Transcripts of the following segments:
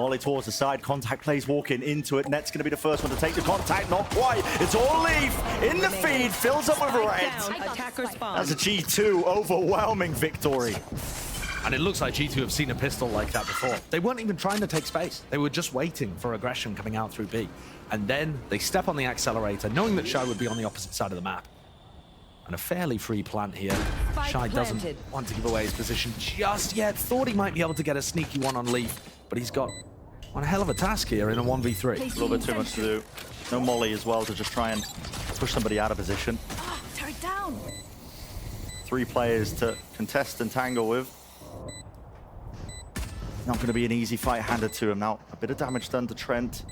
Molly towards the side, contact plays walking into it. Net's going to be the first one to take the contact, not quite. It's all Leaf in the feed, fills up with red. That's a G2 overwhelming victory. And it looks like G2 have seen a pistol like that before. They weren't even trying to take space. They were just waiting for aggression coming out through B. And then they step on the accelerator, knowing that Shy would be on the opposite side of the map. And a fairly free plant here. Shy doesn't want to give away his position just yet. Thought he might be able to get a sneaky one on Leaf, but he's got one hell of a task here in a 1v3. A little bit too much to do. No Molly as well to just try and push somebody out of position. Tear it down. 3 players to contest and tangle with. Not going to be an easy fight handed to him. Now, a bit of damage done to Trent.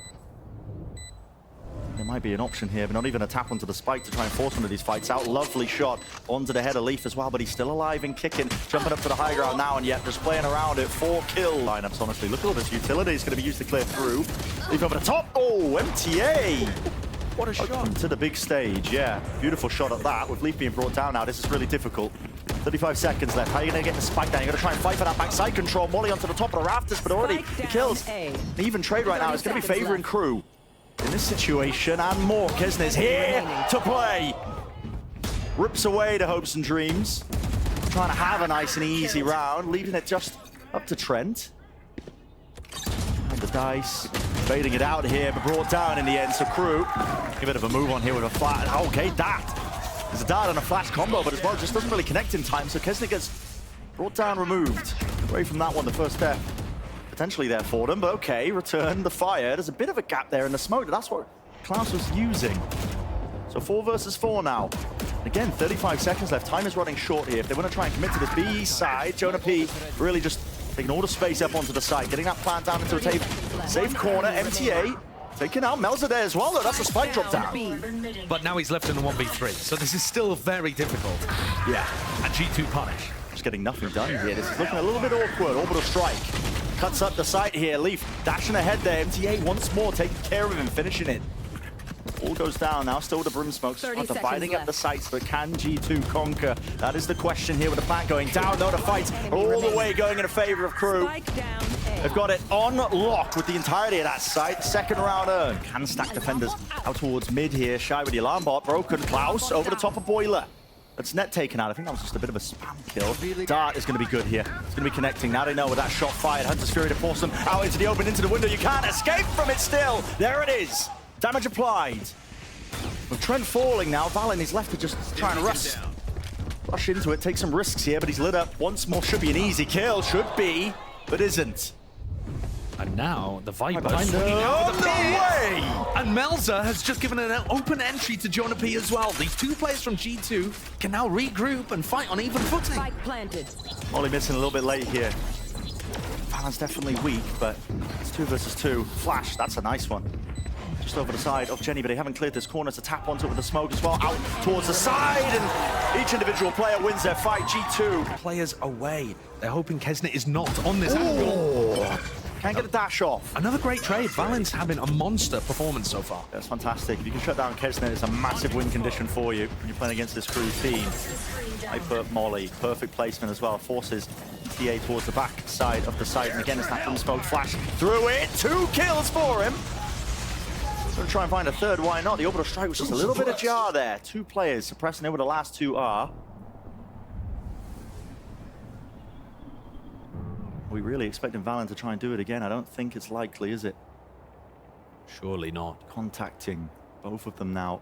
There might be an option here, but not even a tap onto the spike to try and force one of these fights out. Lovely shot onto the head of Leaf as well, but he's still alive and kicking. Jumping up to the high ground now, and yet just playing around it. 4 kill lineups, honestly. Look at all this utility. It's going to be used to clear through. Leaf over the top. Oh, MTA! What a shot. To the big stage, yeah. Beautiful shot at that. With Leaf being brought down now, this is really difficult. 35 seconds left. How are you going to get the spike down? You're going to try and fight for that backside control. Molly onto the top of the rafters, but already the kills. An even trade right now. It's going to be favoring Crew in this situation, and more. Kisner's here to play. Rips away the hopes and dreams. Trying to have a nice and easy round, leaving it just up to Trent. And the dice, fading it out here, but brought down in the end. So Crew, a bit of a move on here with a flash. Okay, that. There's a dart and a flash combo, but as well, just doesn't really connect in time. So Kisner gets brought down, removed. Away from that one, the first step. Potentially there for them, but okay, return the fire. There's a bit of a gap there in the smoke. That's what Klaus was using. So 4 versus 4 now. Again, 35 seconds left. Time is running short here. If they want to try and commit to this B side, Jonah P really just taking all the space up onto the side, getting that plant down into a safe corner. MTA taking out Melza there as well, though. That's a spike drop down. But now he's left in the 1v3, so this is still very difficult. Yeah. And G2 punish. Just getting nothing done here. This is looking a little bit awkward. Orbital strike. Cuts up the site here. Leaf dashing ahead there. MTA once more taking care of him and finishing it. All goes down now. Still the brim smokes. Dividing up the sites, but can G2 conquer? That is the question here with the plant going down. Though the fights are all the way going in favor of Crew. They've got it on lock with the entirety of that site. Second round earn. Can stack defenders out towards mid here. Shy with the alarm bot. Broken. Klaus over the top of Boiler. That's net taken out. I think that was just a bit of a spam kill. Dart is going to be good here. It's going to be connecting. Now they know with that shot fired. Hunter's Fury to force them out into the open, into the window. You can't escape from it still. There it is. Damage applied. With Trent falling now, Valen is left to just try and rush into it. Take some risks here, but he's lit up once more. Should be an easy kill. Should be, but isn't. And now the Viper Oh, no way! And Melza has just given an open entry to Jonah P as well. These 2 players from G2 can now regroup and fight on even footing. Spike planted. Molly missing a little bit late here. Valen's definitely weak, but it's 2 versus 2. Flash, that's a nice one. Just over the side of Jenny, but they haven't cleared this corner to tap onto it with the smoke as well. Out towards the side, and each individual player wins their fight. G2. Players away. They're hoping Kesnet is not on this angle. Can't get a dash off. Another great trade. Valen's having a monster performance so far. That's fantastic. If you can shut down Kesnet, it's a massive win condition for you when you're playing against this Crew team. Hyper Molly, perfect placement as well. Forces TA towards the back side of the site. And again, it's that from smoke flash through it. 2 kills for him. Going to try and find a third. Why not? The orbital strike was just a little bit ajar there. 2 players suppressing it where the last 2 are. Are we really expecting Valen to try and do it again? I don't think it's likely, is it? Surely not. Contacting both of them now.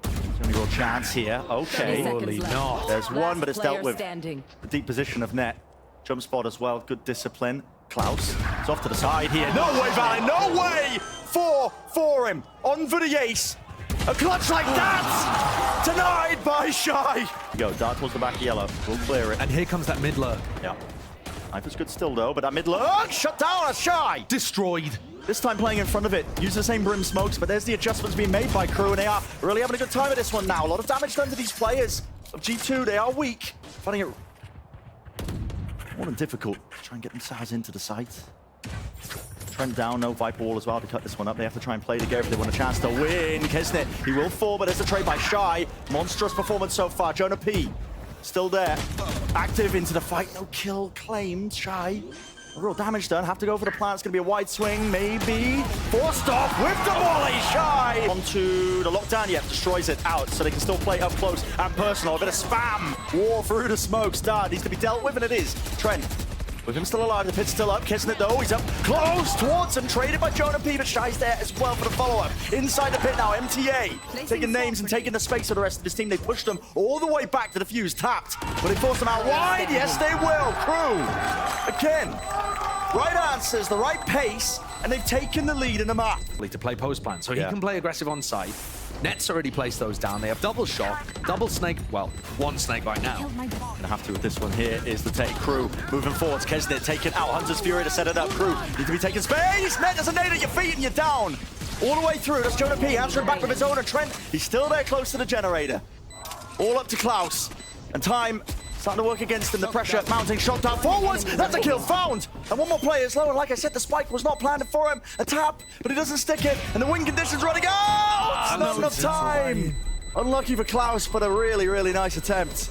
There's only real chance here. Okay. Surely not. There's one, but it's dealt with. Standing. The deep position of net. Jump spot as well. Good discipline. Klaus. It's off to the side here. No way, Valen. No way! 4 for him. On for the ace. A clutch like that! Denied by Shy. Go, dart towards the back of yellow. We'll clear it. And here comes that mid lurk. Yeah. Knife is good still though, but that mid lurk shut down as Shy. Destroyed. This time playing in front of it. Use the same brim smokes, but there's the adjustments being made by Crew, and they are really having a good time at this one now. A lot of damage done to these players of G2. They are weak. Finding it more than difficult to try and get themselves into the site. Trent down, no Viper wall as well to cut this one up. They have to try and play together if they want a chance to win. Kisnet, he will fall, but there's a trade by Shy. Monstrous performance so far. Jonah P still there. Active into the fight. No kill claimed. Shy Real damage done. Have to go for the plant. It's going to be a wide swing, maybe. Forced off with the volley. Shy onto the lockdown. Yeah, destroys it out, so they can still play up close and personal. A bit of spam. War through the smoke. Star needs to be dealt with, and it is. Trent. With him still alive, the pit's still up. Kissing it though, he's up close towards him. Traded by Jonah P, but Shy's there as well for the follow-up. Inside the pit now, MTA. Taking names and taking the space for the rest of his team. They pushed them all the way back to the fuse. Tapped. But they forced them out wide. Yes, they will. Crew. Again. Right answers, the right pace, and they've taken the lead in the map. To play post plant, so he can play aggressive on site. Net's already placed those down. They have double shot, double snake. Well, one snake right now. Gonna have to with this one here is the take. Crew moving forwards. Kesnit taking out Hunter's Fury to set it up. Crew need to be taking space. Net does a nade at your feet and you're down. All the way through. That's Jonah P answering back with his own. And Trent, he's still there close to the generator. All up to Klaus. And time starting to work against him. The pressure mounting. Shot down forwards. That's a kill found. And one more player is low. And like I said, the spike was not planned for him. A tap, but he doesn't stick it. And the win conditions running out. Not enough time. Unlucky for Klaus, but a really, really nice attempt.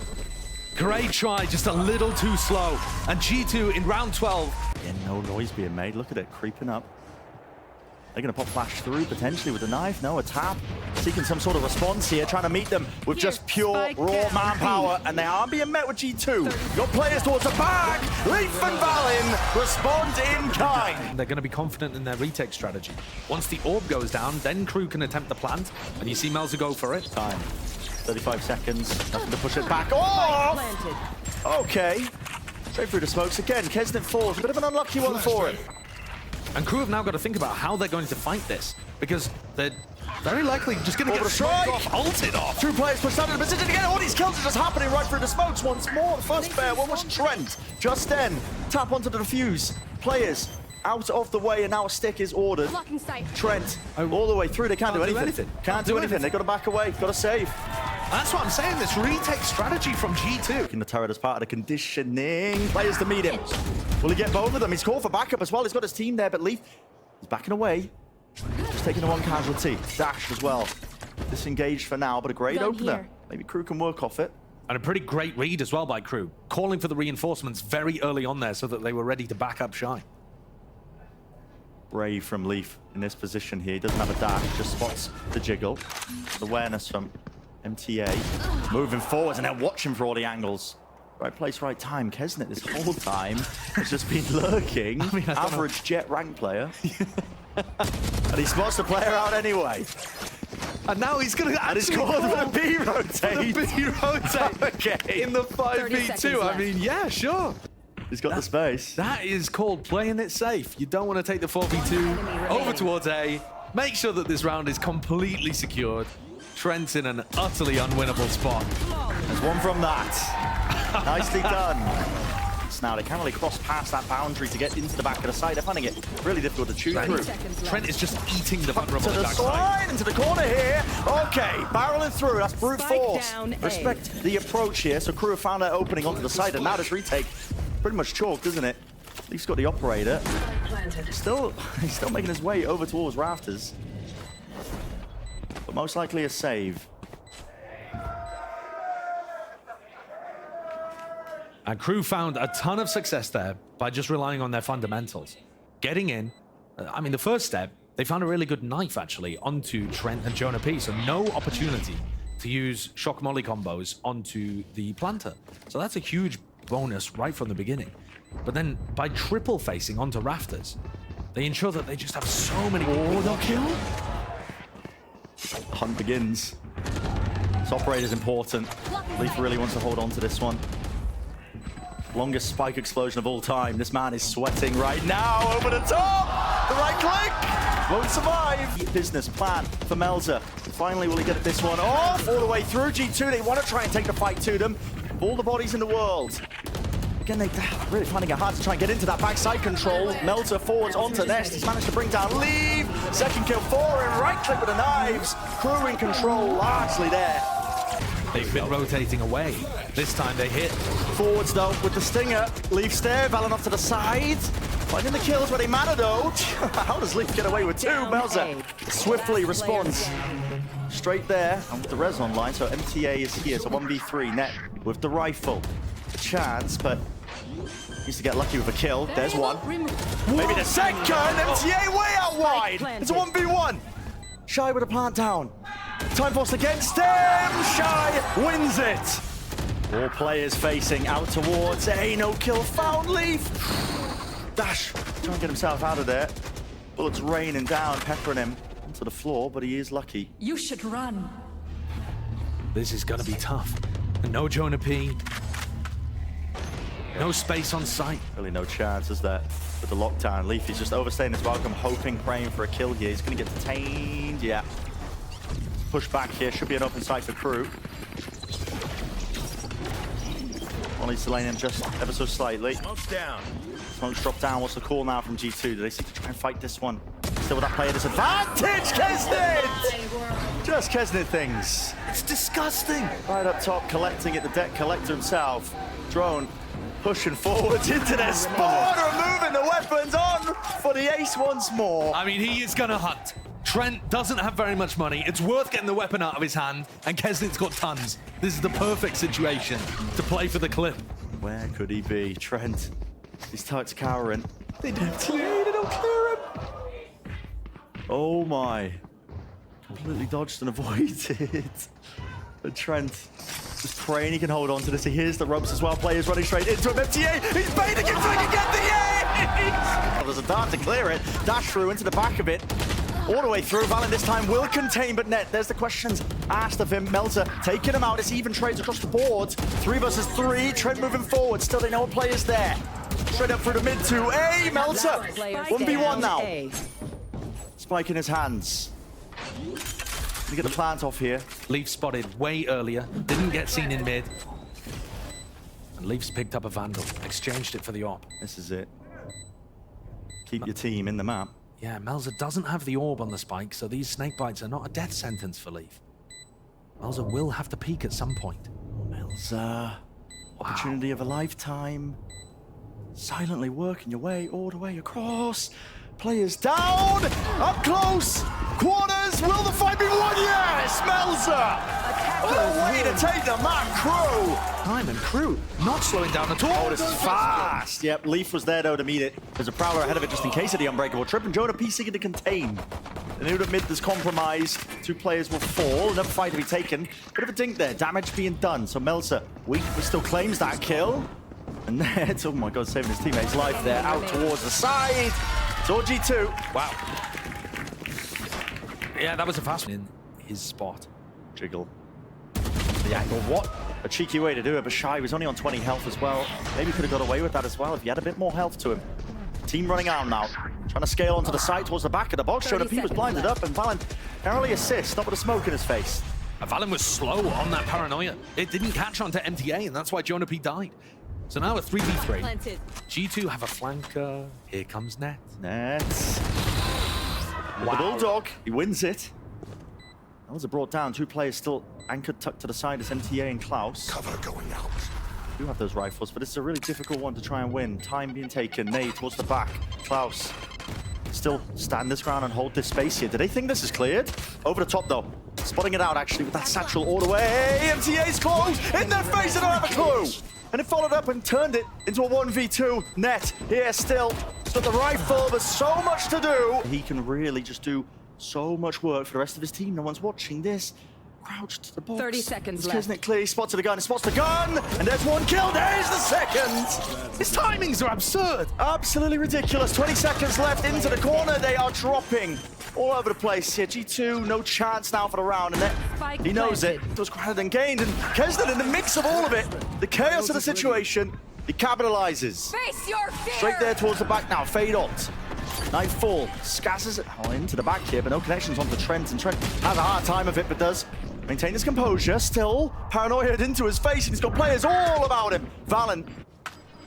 Great try, just a little too slow. And G2 in round 12. Yeah, no noise being made. Look at it creeping up. They're going to pop flash through, potentially with a knife. No, a tap. Seeking some sort of response here, trying to meet them with just pure, raw manpower. And they are being met with G2. Your players towards the back. Leaf and Valin respond in kind. They're going to be confident in their retake strategy. Once the orb goes down, then Crew can attempt the plant. And you see Melza go for it. Time. 35 seconds. Nothing to push it back. Oh! Okay. Straight through the smokes again. Kesnit falls. A bit of an unlucky one for him. And Crew have now got to think about how they're going to fight this, because they're very likely just going to get strike off, ulted off. Two players pushed out of the position again. All these kills are just happening right through the smokes once more. The first pair, one was Trent. Just then, tap onto the defuse. Players out of the way, and now a stick is ordered. Trent, all the way through. They can't do anything. Can't do anything. They've got to back away. Got to save. That's what I'm saying, this retake strategy from G2. In the turret as part of the conditioning. Players to meet him. Will he get both of them? He's called for backup as well. He's got his team there, but Leaf is backing away. Just taking the one casualty. Dash as well. Disengaged for now, but a great opener. Maybe Crew can work off it. And a pretty great read as well by Crew. Calling for the reinforcements very early on there so that they were ready to back up Shy. Brave from Leaf in this position here. He doesn't have a dash, just spots the jiggle. Awareness from MTA. Moving forwards and then watching for all the angles. Right place, right time. Kesnit this whole time has just been lurking. Average jet rank player. And he spots the player out anyway. And now he's going to actually called for the B rotate. The B rotate. Okay. In the 5v2. I mean, yeah, sure. He's got the space. That is called playing it safe. You don't want to take the 4v2 over towards A. Make sure that this round is completely secured. Trent's in an utterly unwinnable spot. There's one from that. Nicely done. Now they can't really cross past that boundary to get into the back of the site. They're finding it really difficult to chew through. Trent is just eating the vulnerable to the side, into the corner here. Okay, barreling through. That's brute force. Respect the approach here. So Crew have found that opening onto the side, and now this retake pretty much chalked, isn't it? Leaf's got the operator. He's still making his way over towards rafters. But most likely a save. And Crew found a ton of success there by just relying on their fundamentals. Getting in, I mean, the first step, they found a really good knife, actually, onto Trent and Jonah P. So no opportunity to use shock molly combos onto the planter. So that's a huge bonus right from the beginning. But then by triple facing onto rafters, they ensure that they just have so many... Oh, they'll kill? Hunt begins. This operator's important. Leaf really wants to hold on to this one. Longest spike explosion of all time. This man is sweating right now. Over the top. The right click. Won't survive. Business plan for Melza. Finally, will he get this one off? All the way through. G2, they want to try and take the fight to them. All the bodies in the world. Again, they're really finding it hard to try and get into that backside control. Melza forwards onto Nest. He's managed to bring down Leave. Second kill for him. Right click with the knives. Crew in control largely there. They've been rotating away. This time they hit. Forwards though with the stinger. Leaf stare, Valorant off to the side. Finding the kills where they matter though. How does Leaf get away with two? Melza swiftly responds. Straight there, and with the res online, so MTA is here, so 1v3 net with the rifle. A chance, but Needs to get lucky with a kill. There's one. Maybe the second. MTA way out wide. It's a 1v1. Shy with a plant down. Time forced against him. Shy wins it. All players facing out towards A. No kill found. Leaf. Dash. Trying to get himself out of there. Bullets raining down, peppering him onto the floor, but he is lucky. You should run. This is gonna be tough. No Jonah P. No space on site. Really no chance, is there? With the lockdown, Leafy's just overstaying his welcome, hoping, praying for a kill here. He's gonna get detained, yeah. Push back here, should be an open site for Crew. Ollie's delaying him just ever so slightly. Smoke's down. Smoke's dropped down. What's the call now from G2? Do they seek to try and fight this one? Still with that player disadvantage, Kesnit! Just Kesnit things. It's disgusting. Right up top, collecting it, the deck collector himself. Drone pushing forwards into their spawn, removing the weapons on for the ace once more. I mean, he is gonna hunt. Trent doesn't have very much money. It's worth getting the weapon out of his hand, and Kesnit's got tons. This is the perfect situation to play for the clip. Where could he be? Trent. He's tucked cowering. They don't MTA, they don't clear him. Oh my. Completely dodged and avoided. But Trent just praying he can hold on to this. He hears the ropes as well. Players running straight into him. MTA, he's baiting him so he can get the ace! There's a dart to clear it. Dash through into the back of it. All the way through. Valen this time will contain, but net. There's the questions asked of him. Melzer taking him out. It's even trades across the board. 3 versus 3. Trent moving forward. Still, they know a player's there. Straight up through the mid to A. Melzer. 1v1 now. Spike in his hands. We get the plant off here. Leaf spotted way earlier. Didn't get seen in mid. And Leaf's picked up a Vandal. Exchanged it for the AWP. This is it. Keep your team in the map. Yeah, Melzer doesn't have the orb on the spike, so these snake bites are not a death sentence for Leaf. Melzer will have to peek at some point. Melzer. Opportunity of a lifetime. Silently working your way all the way across. Players down. Up close. Corners. Will the fight be won? Yes, Melzer. Oh, way to take the map, Crew. Time and Crew not slowing down at all. Oh, this is fast. Yep, Leaf was there, though, to meet it. There's a Prowler ahead of it just in case of the unbreakable trip, and Jonah P seeking to contain. The new mid is compromised. 2 players will fall. Another fight to be taken. Bit of a dink there. Damage being done. So Melzer, weak, but still claims that kill. And that's, oh my god, saving his teammate's life there. Out towards the side. It's all G2. Wow. Yeah, that was a fast one in his spot. Jiggle. The angle. What a cheeky way to do it, but Shy was only on 20 health as well. Maybe could have got away with that as well if he had a bit more health to him. Team running out now. Trying to scale onto the side towards the back of the box. Jonah P was blinded up, and Valen can only assist, not with a smoke in his face. Valen was slow on that paranoia. It didn't catch on to MTA, and that's why Jonah P died. So now a 3v3. G2 have a flanker. Here comes Net. Net. Wow. The Bulldog, he wins it. Melzer brought down. 2 players still anchored, tucked to the side as MTA and Klaus. Cover going out. Do have those rifles, but it's a really difficult one to try and win. Time being taken. Nade towards the back. Klaus still stand this ground and hold this space here. Do they think this is cleared? Over the top, though. Spotting it out, actually, with that satchel all the way. MTA's close. In their face, they don't have a clue. And it followed up and turned it into a 1v2. Net here still. He's got the rifle. There's so much to do. He can really just do so much work for the rest of his team. No one's watching this. Crouched to the box. 30 seconds left. Kesnit clearly spots the gun. He spots the gun. And there's 1 kill. There's the second. His timings are absurd. Absolutely ridiculous. 20 seconds left into the corner. They are dropping all over the place here. G2, no chance now for the round. And then he knows it. It was granted and gained. And Kesnit in the mix of all of it. The chaos of the situation. He capitalizes. Face your fear. Straight there towards the back now. Fade ult. Nightfall. Scasses it into the back here, but no connections onto Trent. And Trent has a hard time of it, but does maintain his composure. Still paranoid into his face, and he's got players all about him. Valen,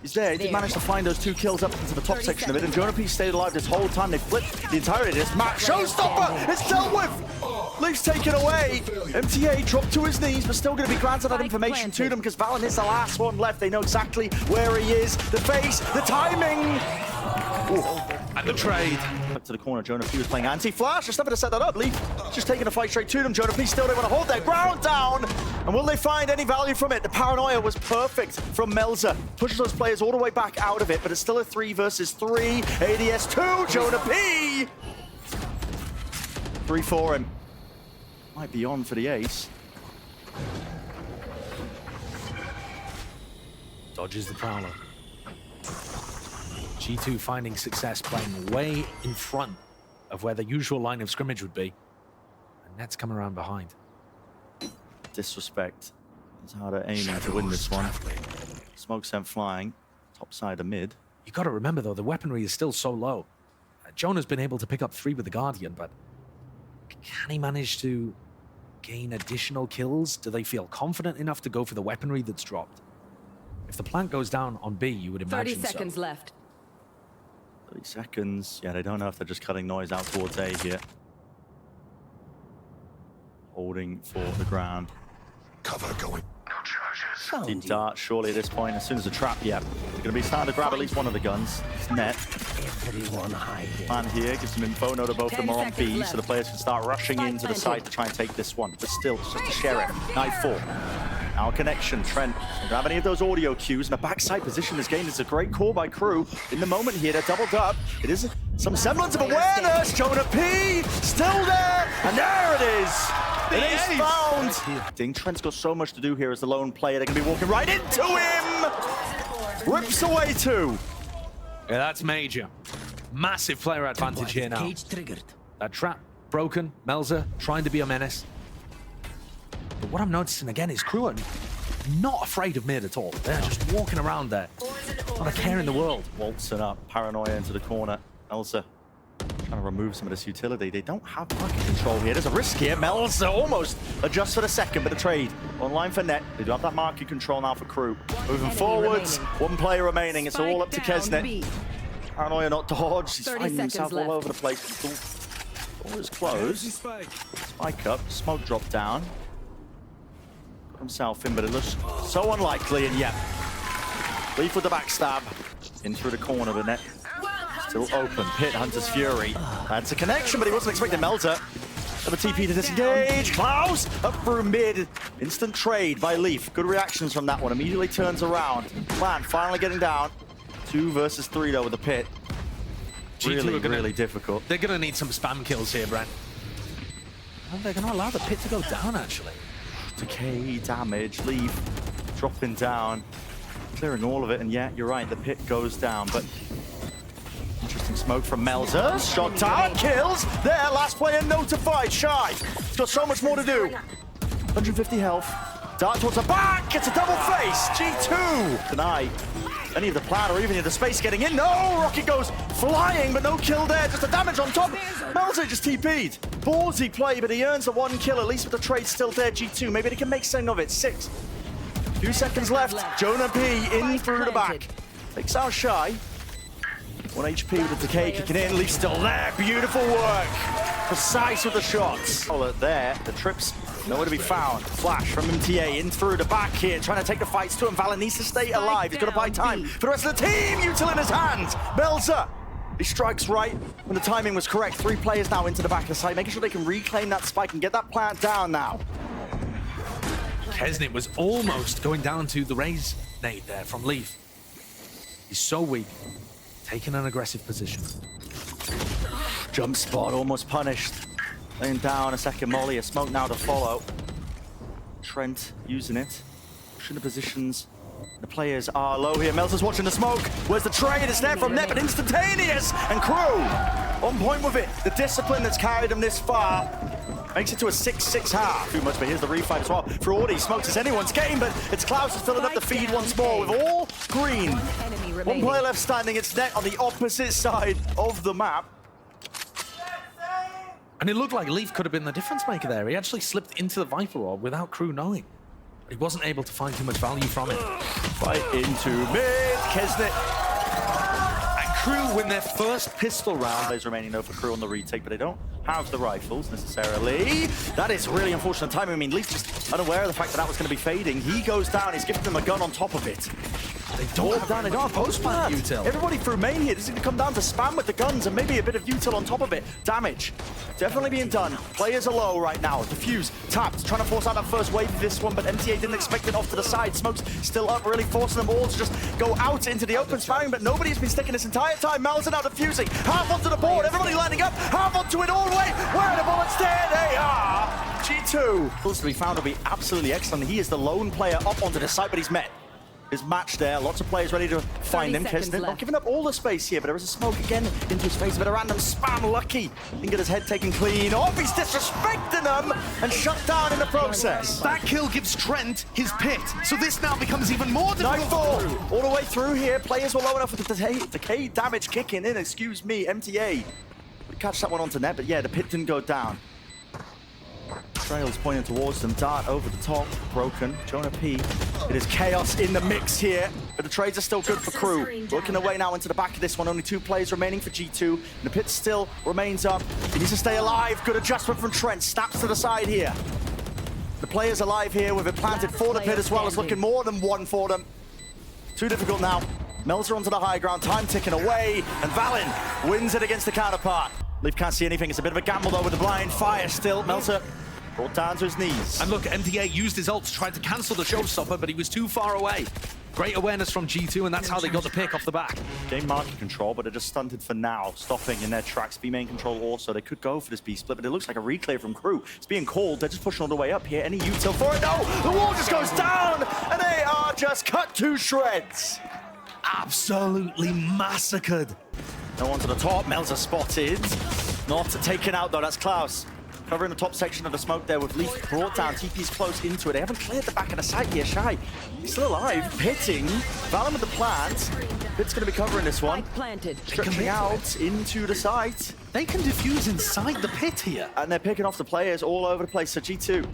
he's there. He did manage to find those 2 kills up into the top section of it, and Jonah P stayed alive this whole time. They flipped the entirety of this match. Showstopper! It's dealt with! Leaf's taken away. MTA dropped to his knees, but still going to be granted that information to them because Valen is the last one left. They know exactly where he is. The face, the timing. Ooh. And the trade. Up to the corner, Jonah P was playing anti-flash. Just never to set that up. Leaf just taking a fight straight to them. Jonah P still don't want to hold their ground down. And will they find any value from it? The paranoia was perfect from Melza. Pushes those players all the way back out of it, but it's still a 3 versus 3. ADS 2, Jonah P! 3 for him. Might be on for the ace. Dodges the Prowler. G2 finding success playing way in front of where the usual line of scrimmage would be. And Net's coming around behind. Disrespect. It's harder aiming to win this one. Smoke sent flying. Top side of mid. You got to remember, though, the weaponry is still so low. Jonah's been able to pick up 3 with the Guardian, but can he manage to gain additional kills? Do they feel confident enough to go for the weaponry that's dropped? If the plant goes down on B, you would imagine 30 seconds so. left. 30 seconds. Yeah, they don't know if they're just cutting noise out towards A here. Holding for the ground. Cover going. Deep dart, surely at this point, as soon as the trap, yeah. They're going to be starting to grab at least one of the guns. It's Net. Plan here, gives some info. Note that both of them are on B, so the players can start rushing into the side to try and take this one. But still, it's just to share it. Knife 4. Now connection, Trent. Don't have any of those audio cues. In a backside position this game is a great call by Crew. In the moment here, they're doubled up. It is some semblance of awareness. Jonah P still there, and there it is. It is found. I think Trent's got so much to do here as the lone player. They're going to be walking right into him. Rips away 2. Yeah, that's major. Massive player advantage here now. Cage triggered. That trap broken. Melza trying to be a menace. But what I'm noticing again is Crew are not afraid of mid at all. They're just walking around there. Not a care in the world. Waltzing up, paranoia into the corner. Elsa trying to remove some of this utility. They don't have market control here. There's a risk here. Melza almost adjusts for the second, but the trade online for Net. They do have that market control now for Crew. Moving forwards, one player remaining. It's all up to Kesnet. Paranoia not dodged. He's finding himself all over the place. All is closed. Spike up, smoke drop down. Got himself in, but it looks so unlikely, and yeah. Leaf with the backstab. In through the corner, but Net still open. Pit, Hunter's Fury. That's a connection, but he wasn't expecting Melta. Have a TP to disengage. Klaus up through mid. Instant trade by Leaf. Good reactions from that one. Immediately turns around. Plan finally getting down. 2 versus 3 though with the Pit. Really difficult. They're going to need some spam kills here, Brent. And they're going to allow the Pit to go down, actually. Decay, damage, Leaf dropping down. Clearing all of it, and yeah, you're right, the Pit goes down, but interesting smoke from Melza. Shot down, kills. There, last player notified. Shy. He's got so much more to do. 150 health. Dart towards the back. It's a double face. G2. Deny any of the plan or even the space getting in. No, Rocket goes flying, but no kill there. Just the damage on top. Melza just TP'd. Ballsy play, but he earns the 1 kill, at least with the trade still there. G2. Maybe they can make something of it. 6. 2 seconds left. Jonah P in through the back. Takes out Shy. 1 HP with the decay kicking in. Leaf still there. Beautiful work. Precise with the shots. Oh, there. The trips nowhere to be found. Flash from MTA in through the back here. Trying to take the fights to him. Valen needs to stay alive. He's got to buy time for the rest of the team. Util in his hands. Melza. He strikes right when the timing was correct. 3 players now into the back of the site. Making sure they can reclaim that spike and get that plant down now. Kesnet was almost going down to the raise nade there from Leaf. He's so weak. Taking an aggressive position. Jump spot almost punished. Laying down a second molly, a smoke now to follow. Trent using it. Pushing the positions. The players are low here. Melza's watching the smoke. Where's the trade? It's there from Net, but instantaneous. And Crew on point with it. The discipline that's carried him this far makes it to a 6-6 half. Too much, but here's the refight as well. Fraudi smokes as anyone's game, but it's Klaus who's filling up the feed once more with all green. One player left standing. It's Net on the opposite side of the map. And it looked like Leaf could have been the difference maker there. He actually slipped into the Viper Orb without Crew knowing. But he wasn't able to find too much value from it. Right into mid. Kesnet. And Crew win their first pistol round. Players remaining though for Crew on the retake, but they don't have the rifles necessarily. That is really unfortunate timing. I mean, Leaf just unaware of the fact that that was going to be fading. He goes down. He's gifting them a gun on top of it. They don't have post plant util. Everybody through main here. This is going to come down to spam with the guns and maybe a bit of util on top of it. Damage definitely being done. Players are low right now. Diffuse, tapped, trying to force out that first wave of this one, but MTA didn't expect it off to the side. Smoke's still up, really forcing them all to just go out into the open spamming, but nobody's been sticking this entire time. Mel's now diffusing. Half onto the board, everybody lining up, half onto it all the way. Where are the bullets? There they are. G2. Pulls to be found will be absolutely excellent. He is the lone player up onto the site, but he's met his match there. Lots of players ready to find him. Kesnet not giving up all the space here, but there is a smoke again into his face. A bit of random spam. Lucky didn't get his head taken clean off. He's disrespecting them and shut down in the process. That kill gives Trent his pit, so this now becomes even more difficult. Nightfall all the way through here. Players were low enough with the decay damage kicking in. Excuse me, MTA. We catch that one onto net, but yeah, the pit didn't go down. Trail's pointing towards them. Dart over the top, broken. Jonah P. It is chaos in the mix here, but the trades are still good for Crew. Working their way now into the back of this one. Only 2 players remaining for G2, and the pit still remains up. He needs to stay alive. Good adjustment from Trent. Snaps to the side here. The players alive here with it planted for the pit as well. It's looking more than one for them. Too difficult now. Melzer onto the high ground. Time ticking away, and Valen wins it against the counterpart. Leaf can't see anything. It's a bit of a gamble though with the blind fire still. Melzer brought down to his knees. And look, MTA used his ult to try to cancel the showstopper, but he was too far away. Great awareness from G2, and that's how they got the pick off the back. Game market control, but they're just stunted for now, stopping in their tracks. B main control also. They could go for this B split, but it looks like a reclear from Crew. It's being called. They're just pushing all the way up here. Any util for it? No! The wall just goes down, and they are just cut to shreds. Absolutely massacred. No one to the top. Melzer spotted. Not taken out though. That's Klaus. Covering the top section of the smoke there with Leaf brought down. TP's close into it. They haven't cleared the back of the site here. Shy, he's still alive. Pitting. Valen with the plant. Pit's going to be covering this one. Stretching out into the site. They can defuse inside the pit here. And they're picking off the players all over the place. So G2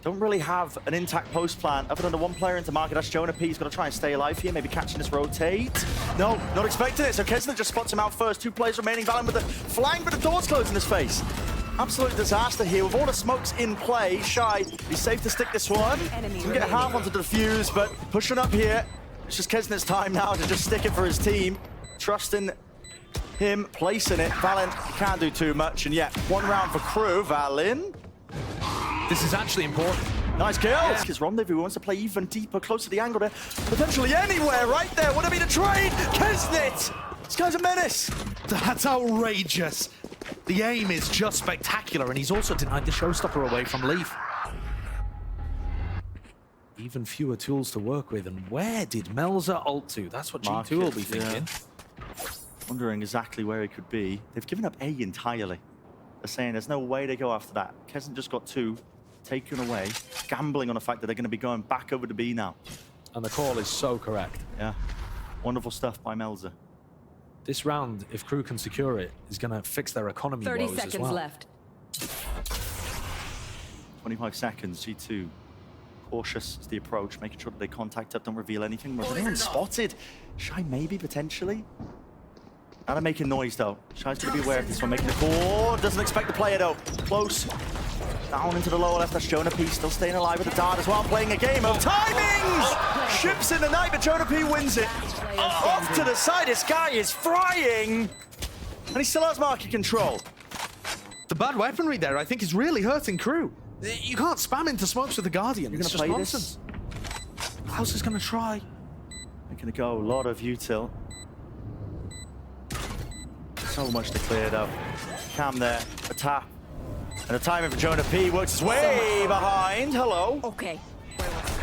don't really have an intact post plan other than the one player into market. That's Jonah P. He's got to try and stay alive here, maybe catching this rotate. No, not expecting it. So Kesnet just spots him out first. 2 players remaining. Valen with the flank, but the door's closed in his face. Absolute disaster here with all the smokes in play. Shy, he's safe to stick this one. Can get a half onto the defuse, but pushing up here. It's just Kesnet's time now to just stick it for his team. Trusting him, placing it. Valen can't do too much, and yet 1 round for Crew. Valen. This is actually important. Nice kill. Yeah. His rendezvous wants to play even deeper, close to the angle there. Potentially anywhere right there. Would it be the trade? Kesnet! This guy's a menace. That's outrageous. The aim is just spectacular, and he's also denied the showstopper away from Leaf. Even fewer tools to work with, and where did Melzer ult to? That's what G2 will be thinking. Yeah. Wondering exactly where he could be. They've given up A entirely. They're saying there's no way they go after that. Kesnet just got 2 taken away, gambling on the fact that they're going to be going back over to B now. And the call is so correct. Yeah, wonderful stuff by Melzer. This round, if Crew can secure it, is going to fix their economy 30 woes as seconds well. left. 25 seconds, G2. Cautious is the approach, making sure that they contact up, don't reveal anything. Was anyone spotted? Shy maybe, potentially? Now they're making noise though. Shy's going to be aware of this one, making a call. Doesn't expect the player though. Close. Down into the lower left, that's Jonah P. Still staying alive with the dart as well, playing a game of timings! Ships in the night, but Jonah P wins it. Off to the side, this guy is frying! And he still has market control. The bad weaponry there, I think, is really hurting Crew. You can't spam into smokes with the Guardian. You're it's going to play just nonsense. this? Klaus is going to try. They're going to go, a lot of util. So much to clear though. Cam there, a tap. And the timing for Jonah P works his way behind. Hello. Okay.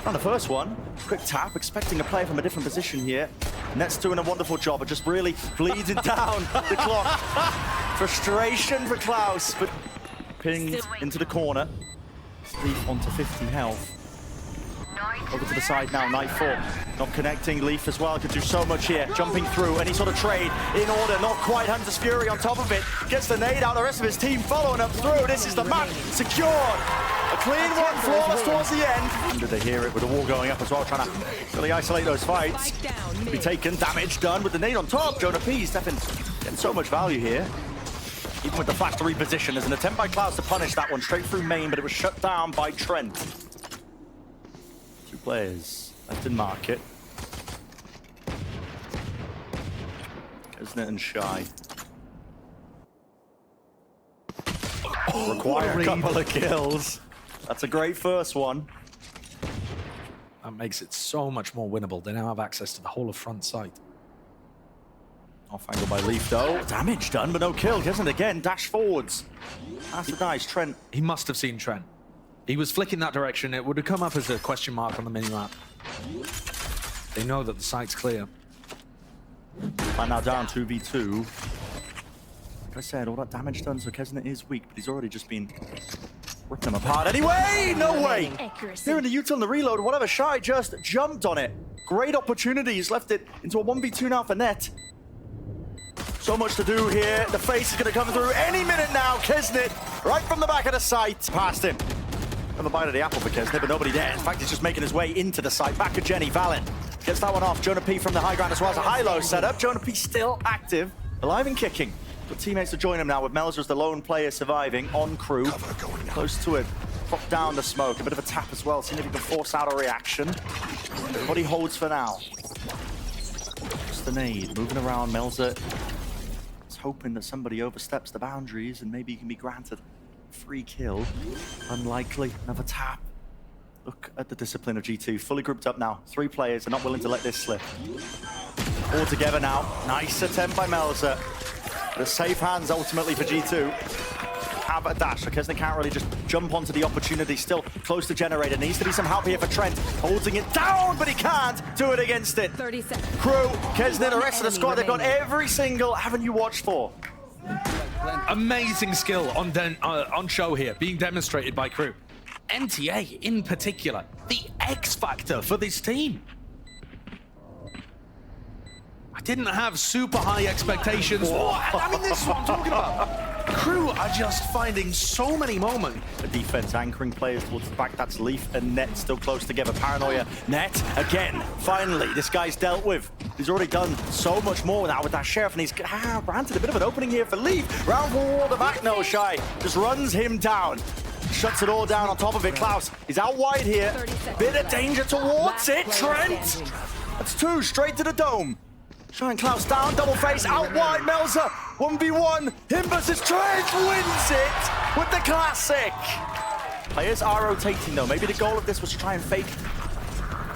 On the first one, quick tap, expecting a player from a different position here. Net's doing a wonderful job of just really bleeding down the clock. Frustration for Klaus, but pinged into the corner. Leaf onto 50 health. Over to the side now, Nightfall. Not connecting, Leaf as well, could do so much here. Jumping through, any sort of trade in order, not quite. Hunter's Fury on top of it. Gets the nade out, the rest of his team following up through. This is the match, secured. A clean one, flawless towards the end. Did they hear it with the wall going up as well, trying to really isolate those fights. Be taken, damage done with the nade on top. Jonah P stepping, getting so much value here. Even with the flash to reposition, there's an attempt by Klaus to punish that one straight through main, but it was shut down by Trent. 2 players left in market. Kesnet and Shy. Require a couple of kills. That's a great first one. That makes it so much more winnable. They now have access to the whole of front site. Off angle by Leaf though. Damage done, but no kill. Kesnet again, dash forwards. That's the dice, Trent. He must have seen Trent. He was flicking that direction. It would have come up as a question mark on the minimap. They know that the site's clear. And now down 2v2. Like I said, all that damage done, so Kesnet is weak, but he's already just been ripping them apart anyway! No way! Here in the util and the reload, whatever, Shy just jumped on it. Great opportunity, he's left it into a 1v2 now for Net. So much to do here. The face is going to come through any minute now. Kesnet, right from the back of the site. Past him. Another bite of the apple for Kesnet, but nobody there. In fact, he's just making his way into the site. Back to Jenny. Valen gets that one off. Jonah P from the high ground as well as a high-low setup. Jonah P still active, alive and kicking. But teammates to join him now with Melzer as the lone player surviving on crew. Close to it. Pop down the smoke. A bit of a tap as well. Seeing if he can force out a reaction. Everybody holds for now. Just the nade. Moving around. Melzer is hoping that somebody oversteps the boundaries and maybe he can be granted a free kill. Unlikely. Another tap. Look at the discipline of G2. Fully grouped up now. 3 players are not willing to let this slip. All together now. Nice attempt by Melzer. The safe hands ultimately for G2. Have a dash. So Kesnet can't really just jump onto the opportunity. Still close to generator. Needs to be some help here for Trent. Holding it down, but he can't do it against it. 30 seconds. Crew, Kesnet, the rest of the squad, they've got every single avenue watched for. Amazing skill on show here, being demonstrated by Crew. NTA in particular, the X factor for this team. I didn't have super high expectations. I mean, this is what I'm talking about. Crew are just finding so many moments. The defense anchoring players towards the back. That's Leaf and Net still close together. Paranoia. Net again. Finally, this guy's dealt with. He's already done so much more now with that sheriff, and he's granted a bit of an opening here for Leaf. Round for the back. No, Shy just runs him down. Shuts it all down on top of it. Klaus is out wide here. Bit of danger towards it. Trent. That's 2 straight to the dome. Shy and Klaus down, double face, out wide, Melzer, 1v1, him versus Trent, wins it with the classic. Players are rotating though, maybe the goal of this was to try and fake,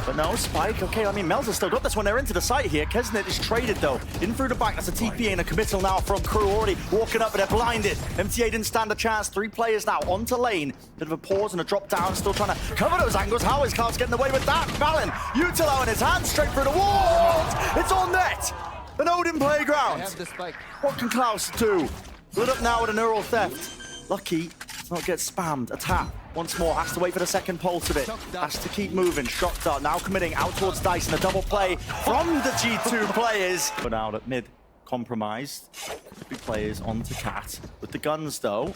but no, Spike, okay, I mean, Melzer's still got this one, they're into the site here. Kesnet is traded though, in through the back, that's a TP and a committal now from Crew, already walking up, but they're blinded. MTA didn't stand a chance, 3 players now onto lane. Bit of a pause and a drop down, still trying to cover those angles. How is Klaus getting away with that? Valen, Utilo in his hand, straight through the walls. It's on Net. An Odin playground. What can Klaus do? Lit up now with a neural theft. Lucky to not get spammed. A tap. Once more, has to wait for the second pulse of it. Has to keep moving. Shock dart now committing out towards Dice and a double play from the G2 players. But out at mid, compromised. 2 players onto Cat. With the guns though.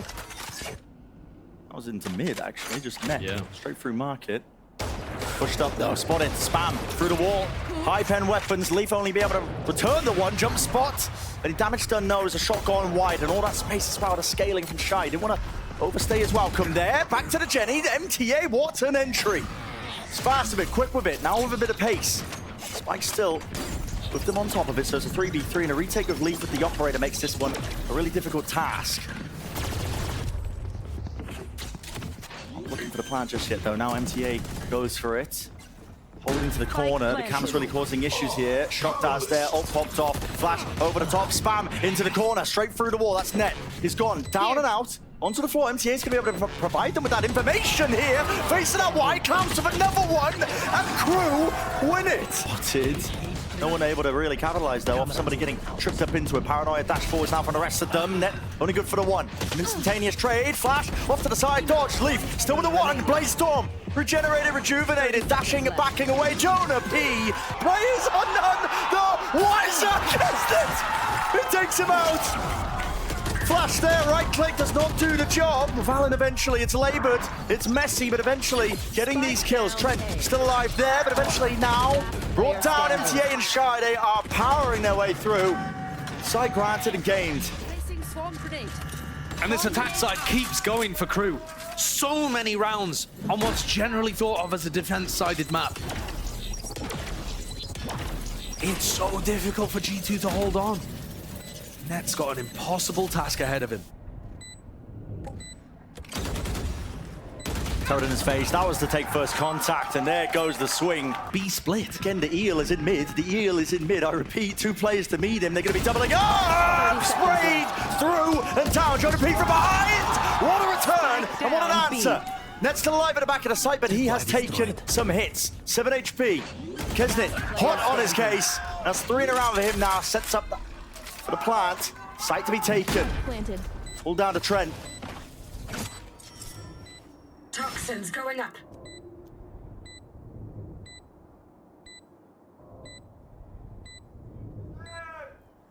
That was into mid actually, just Net. Yeah. Straight through market. Pushed up though, spotted, spam, through the wall. High pen weapons, Leaf only be able to return the one, jump spot. Any damage done, no, as a shot gone wide, and all that space as well, the scaling from Shy. Didn't want to overstay his welcome there. Back to the Jenny, the MTA, what an entry. It's fast a bit, quick with it, now with a bit of pace. Spike still with them on top of it, so it's a 3v3, and a retake of Leaf with the operator makes this one a really difficult task. Looking for the plant just yet though. Now MTA goes for it. Holding to the corner. The cam's really causing issues here. Shock darts there. Ult popped off. Flash over the top. Spam into the corner. Straight through the wall. That's Net. He's gone down and out. Onto the floor. MTA's going to be able to provide them with that information here. Facing out wide. Clamps with another one. And Crew win it. Spotted. No one able to really capitalize though off somebody getting tripped up into it. Paranoia dash forwards now from the rest of them. Net only good for the one. An instantaneous trade. Flash off to the side. Dodge. Leaf still with the one. Blaze Storm. Regenerated, rejuvenated. Dashing and backing away. Jonah P. Players on none. The wiser Kesnet. It takes him out. Flash there, right click does not do the job. Valen eventually, it's labored, it's messy, but eventually getting these kills. Trent still alive there, but eventually now brought down. MTA and Shy, they are powering their way through. Side granted and gained. And this attack side keeps going for Crew. So many rounds on what's generally thought of as a defense-sided map. It's so difficult for G2 to hold on. Net's got an impossible task ahead of him. Throw it in his face. That was to take first contact, and there goes the swing. B split. Again, the eel is in mid. The eel is in mid. I repeat, 2 players to meet him. They're going to be doubling up. Sprayed through and down. Trying to peek from behind. What a return and what an answer. Net's still alive at the back of the site, but he has taken some hits. 7 HP. Kesnit hot on his case. That's 3 in a round for him now. Sets up for the plant. Site to be taken. Planted. All down to Trent. Toxins going up.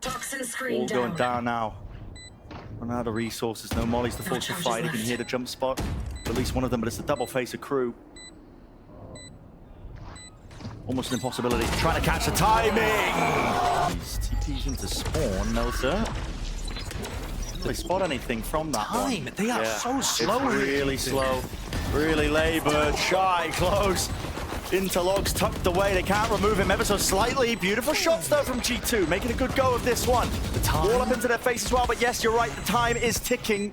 Toxin screen All down. going down now. Run out of resources. No mollies to force a charges fight. You can left. hear the jump spot. At least one of them, but it's the double face of crew. Almost an impossibility. Trying to catch the timing. He's TP's into spawn. Melzer. Did they spot anything from that Time. one? They are so slow. It's really slow. Really labored. Shy. Close. Interlogs tucked away. They can't remove him ever so slightly. Beautiful shots though from G2. Making a good go of this one. The time. All up into their face as well. But yes, you're right. The time is ticking.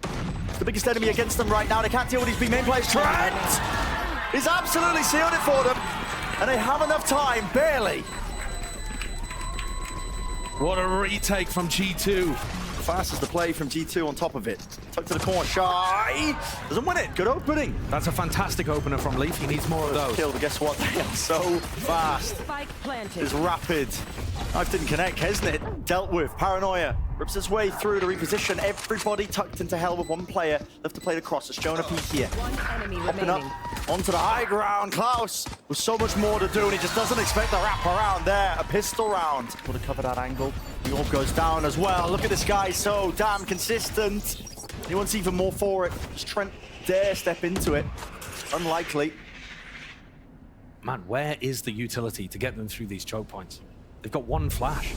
The biggest enemy against them right now. They can't deal with these big main players. Trent is absolutely sealed it for them. And they have enough time, barely. What a retake from G2. Fast as the play from G2 on top of it. Tuck to the corner, Shy. Doesn't win it, good opening. That's a fantastic opener from Leaf. He needs more of those. Kill, but guess what? They are so fast. Spike planted. It's rapid. Knife didn't connect, Kesnit dealt with. Paranoia rips his way through to reposition. Everybody tucked into hell with one player left to play the cross. It's Jonah Peak here. One enemy Hopping remaining. up onto the high ground. Klaus with so much more to do, and he just doesn't expect the wrap around there. A pistol round. Got to cover that angle. The orb goes down as well. Look at this guy, so damn consistent. He wants even more for it. Does Trent dare step into it? Unlikely. Man, where is the utility to get them through these choke points? They've got one flash.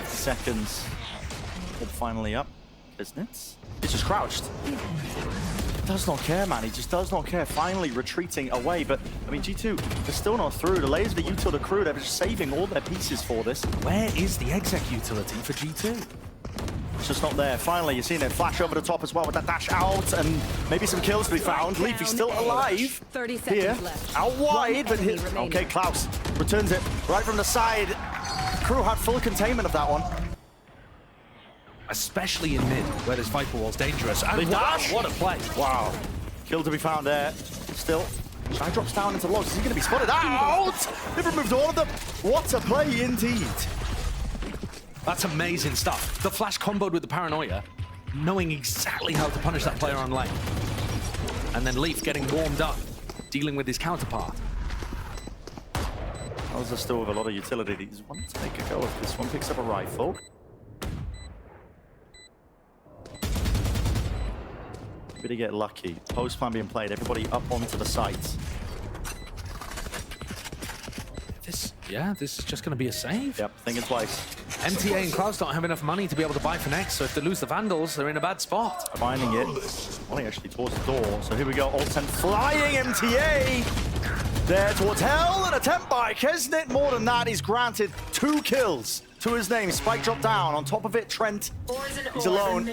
Seconds. Orb finally up, isn't it? He's just crouched. Does not care, man. He just does not care. Finally retreating away, but I mean, G2, they're still not through. The layers of the util the crew, they're just saving all their pieces for this. Where is the exec utility for G2? It's just not there. Finally, you're seeing it flash over the top as well with that dash out, and maybe some kills to be found. Leafy's still alive 30 seconds here, left. out wide, but enemy hit. remaining. Okay, Klaus returns it right from the side. Crew had full containment of that one. Especially in mid, where this Viper wall's dangerous. And They wow, dash. what a play. Wow. Kill to be found there. Still. Shy drops down into the logs. Is he going to be spotted out? They've removed all of them. What a play indeed. That's amazing stuff. The flash comboed with the paranoia, knowing exactly how to punish that player on lane. And then Leaf getting warmed up, dealing with his counterpart. Those are still with a lot of utility. He's wanting to make a go of this one. Picks up a rifle. Did he get lucky? Post plan being played. Everybody up onto the site. This is just going to be a save. Yep, thinking twice. MTA and Klaus don't have enough money to be able to buy for next, so if they lose the Vandals, they're in a bad spot. Finding it. Only actually towards the door. So here we go. All 10 flying MTA. There towards hell. An attempt by Kesnit. More than that, he's granted 2 kills to his name. Spike drop down. On top of it, Trent. He's alone.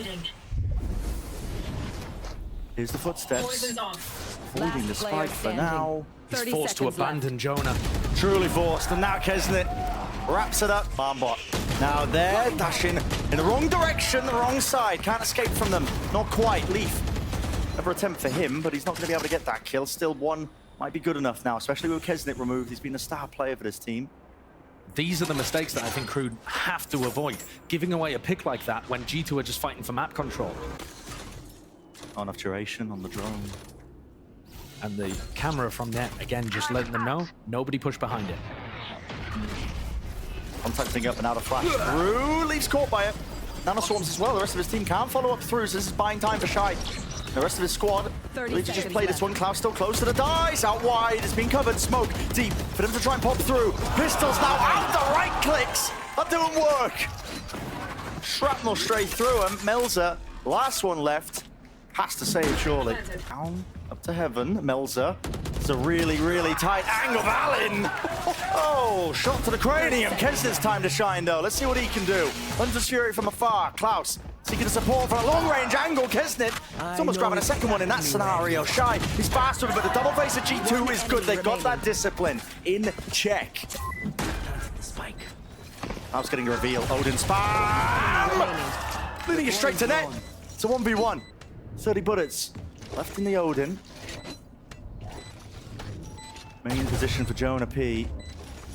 Here's the footsteps. Poison's off. Avoiding the Last player spike for standing. now. He's 30 forced to seconds abandon Jonah. Truly forced. And now Kesnit wraps it up. Farmbot. Now they're dashing in the wrong direction, the wrong side. Can't escape from them. Not quite. Leaf. Another attempt for him, but he's not going to be able to get that kill. Still one might be good enough now, especially with Kesnit removed. He's been a star player for this team. These are the mistakes that I think Crew have to avoid. Giving away a pick like that when G2 are just fighting for map control. Not enough duration on the drone. And the camera from Net, again, just letting them know, nobody push behind it. Contacting up and out of flash. Through. Leaf's caught by it. Nanoswarms as well. The rest of his team can't follow up through, so this is buying time for Shy. The rest of his squad. 30 Leaf just seconds played this one. Klaus still close to the dice. Out wide. It's been covered. Smoke deep for them to try and pop through. Pistols now out. The right clicks are doing work. Shrapnel straight through him. Melzer, last one left. Has to save, surely. Down, up to heaven. Melzer It's a really, really tight angle. Valen! Oh, shot to the cranium. Kesnet's time to shine, though. Let's see what he can do. Hunter's Fury from afar. Klaus seeking support for a long-range angle. Kesnet, it's almost grabbing a second one in that scenario. Shy, he's faster, but the double face of G2 is good. They've got that discipline in check. Spike. Klaus getting a reveal. Odin spam! Leading it straight to net. It's a 1v1. 30 bullets left in the Odin. Main position for Jonah P.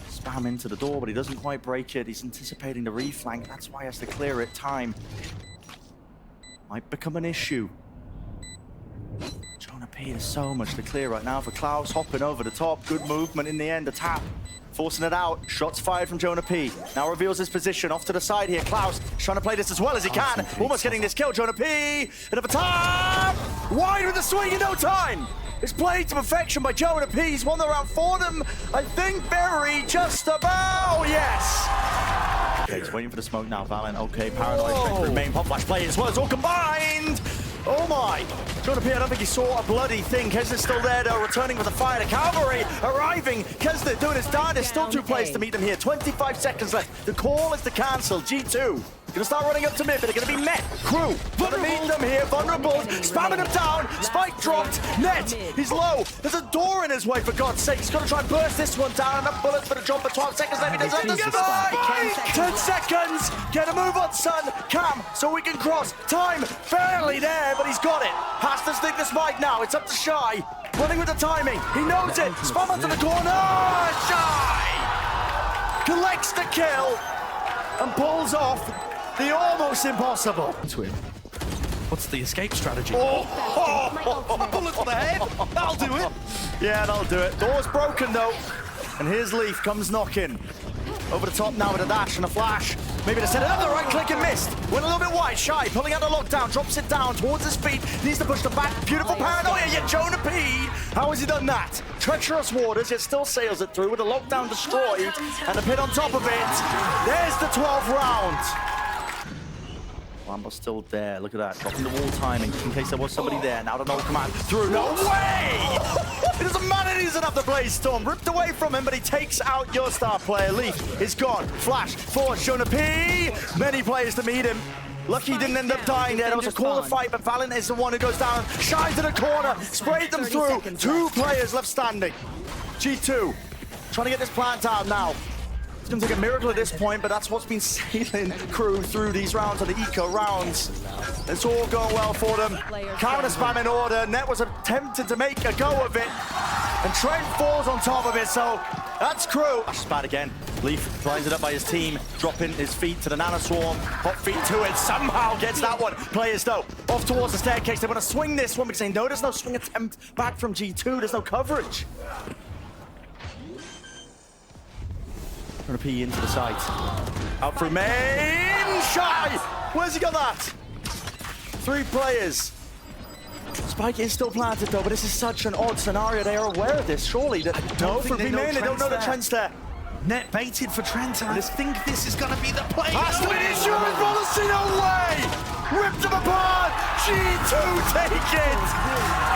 Spam into the door, but he doesn't quite break it. He's anticipating the reflank. That's why he has to clear it. Time might become an issue. Jonah P, there's so much to clear right now for Klaus. Hopping over the top. Good movement in the end. The tap. Forcing it out. Shots fired from Jonah P. Now reveals his position. Off to the side here. Klaus trying to play this as well as he can. Almost getting this kill. Jonah P. Another time. Wide with the swing in no time. It's played to perfection by Jonah P. He's won the round for them. I think very just about. Yes. Okay, he's waiting for the smoke now. Valen. Okay, paranoid. Straight through main pop flash play as well. It's all combined. Oh my! Jonah P, I don't think he saw a bloody thing. Kesnet's still there though, returning with a fire. The cavalry arriving. Kesnet doing his darn. There's still 2 players to meet them here. 25 seconds left. The call is to cancel. G2 gonna start running up to mid, but they're gonna be met. Crew gonna meet them here. Vulnerable, spamming him down. Spike dropped. Net, he's low. There's a door in his way, for God's sake. He's gonna try and burst this one down. Enough bullets for the jump, but 12 seconds left. He deserves the spike. 10 seconds. Get a move on, son. Cam, so we can cross. Time fairly there, but he's got it. Has to stick the spike now. It's up to Shy. Running with the timing. He knows it. Spam onto the corner. Shy collects the kill and pulls off the almost impossible. To him. What's the escape strategy? Oh, A bullet for the head. That'll do it. yeah, that'll do it. Door's broken though. And here's Leaf, comes knocking. Over the top now with a dash and a flash. Maybe to set it up, the right click and missed. Went a little bit wide. Shy pulling out the lockdown, drops it down towards his feet. Needs to push the back. Beautiful paranoia, yet Jonah P. How has he done that? Treacherous waters, yet still sails it through with the lockdown destroyed. And the pit on top of it. There's the 12th round. Lambo's still there. Look at that. Dropping the wall timing in case there was somebody there. Now the null command through. No way! It doesn't matter. He doesn't have the Blaze Storm. Ripped away from him, but he takes out your star player. Leaf is gone. Flash forward. Jonah P. Many players to meet him. Lucky he didn't end up dying there. There was a call to fight, but Valen is the one who goes down. Shine to the corner. Sprayed them through. 2 players left standing. G2 trying to get this plant out now. It's going to take a miracle at this point, but that's what's been sailing Crew through these rounds of the eco rounds. It's all going well for them. Counter spam in order. Net was attempting to make a go of it. And Trent falls on top of it, so that's Crew. Flash bad again. Leaf lines it up by his team, dropping his feet to the Nano Swarm. Hot feet to it, somehow gets that one. Players though, off towards the staircase. They want to swing this one because they know there's no swing attempt back from G2. There's no coverage. Gonna P into the site. Out through main. Shy! Where's he got that? 3 players. Spike is still planted though, but this is such an odd scenario. They are aware of this, surely. That no, for B main, they don't know the Trent's there. Net baited for Trent, and I think this is going to be the play. Has to be the insurance policy, no way! Ripped them apart! G2 take it!